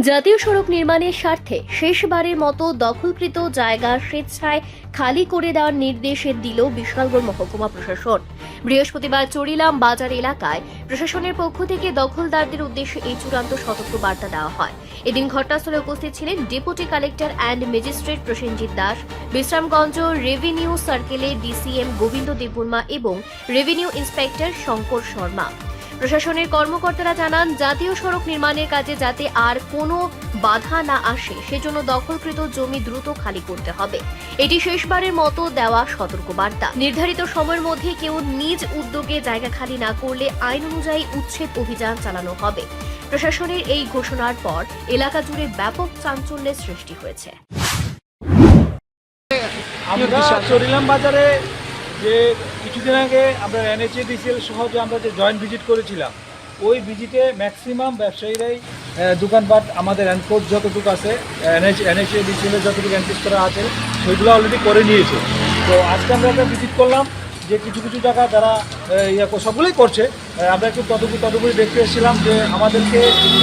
জাতীয় সড়ক নির্মাণের স্বার্থে শেষবারের মতো দখলকৃত জায়গা স্বেচ্ছায় খালি করে দেওয়ার নির্দেশ দিল বিশালগড় মহকুমা প্রশাসন। বৃহস্পতিবার চড়িলাম বাজার এলাকায় প্রশাসনের পক্ষ থেকে দখলদারদের উদ্দেশ্যে এই চূড়ান্ত সতর্ক বার্তা দেওয়া হয়। এদিন ঘটনাস্থলে উপস্থিত ছিলেন deputy collector and magistrate Prosenjit Das, Bishramganj revenue সার্কেলের ডিসিএম গোবিন্দ দেববর্মা এবং রেভিনিউ ইন্সপেক্টর শঙ্কর শর্মা। প্রশাসনের কর্মকর্তারা জানান, জাতীয় সড়ক নির্মাণের কাজে যাতে আর কোনো বাধা না আসে সেজন্য দখলকৃত জমি দ্রুত খালি করতে হবে। এটি শেষবারের মতো দেওয়া সতর্কবার্তা। নির্ধারিত সময়ের মধ্যে কেউ নিজ উদ্যোগে জায়গা খালি না করলে আইন অনুযায়ী উচ্ছেদ অভিযান চালানো হবে। প্রশাসনের এই ঘোষণার পর এলাকা জুড়ে ব্যাপক চাঞ্চল্যের সৃষ্টি হয়েছে। আমরা চড়িলাম বাজারে যে কিছুদিন আগে আমরা NHADCL সহ যে আমরা যে জয়েন্ট ভিজিট করেছিলাম, ওই ভিজিটে ম্যাক্সিমাম ব্যবসায়ীরাই দোকানপাট আমাদের এনকোর্স যতটুকু আছে NHADCL যতটুকু এনকোর্স করা আছে সেগুলো অলরেডি করে নিয়েছে। তো আজকে আমরা একটা ভিজিট করলাম যে কিছু কিছু জায়গা যারা সবগুলোই করছে, আমরা একটু তদুপরি দেখতে এসেছিলাম যে আমাদেরকে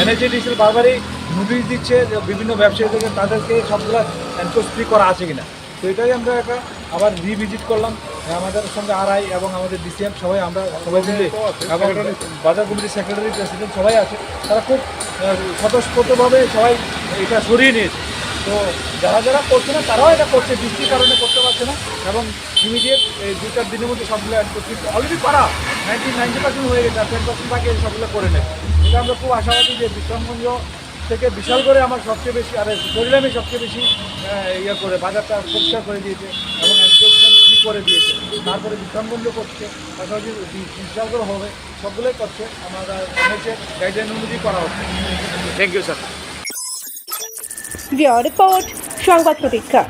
NHADCL বারবারই নোটিশ দিচ্ছে যে বিভিন্ন ব্যবসায়ীদেরকে তাদেরকে সবগুলো এনকোর্স ফ্রি করা আছে কিনা। তো এটাই আমরা একটা আবার রিভিজিট করলাম। আমাদের সঙ্গে RI এবং আমাদের DCM সবাই আমরা সবাই মিলে এবং বাজার কমিটির সেক্রেটারি প্রেসিডেন্ট সবাই আছে, তারা খুব স্বতঃস্ফূর্তভাবে সবাই এটা সরিয়ে নিয়েছে। তো যারা যারা করছে না তারাও এটা করছে, বৃষ্টির কারণে করতে পারছে না এবং ইমিডিয়েট এই 2-4 দিনের মধ্যে সবগুলো অলরেডি করা 90% হয়ে গেছে, আর 10% বাকি সবগুলো করে নেয়। এটা আমরা খুব আশাবাদী যে বিশ্রামগঞ্জ থেকে বিশালগড়ে আমার সবচেয়ে বেশি আর চড়িলামে সবচেয়ে বেশি করে বাজারটা পরিষ্কার করে দিয়েছে এবং এনক্রোচমেন্ট ফ্রি করে দিয়েছে। তারপরে বিশ্রামগঞ্জ করছে, পাশাপাশি বিশালগড় হবে, সবগুলোই করছে। আমরা গাইডলাইন অনুযায়ী করা হচ্ছে। Thank you sir. রিপোর্ট সংবাদ প্রতীক্ষা।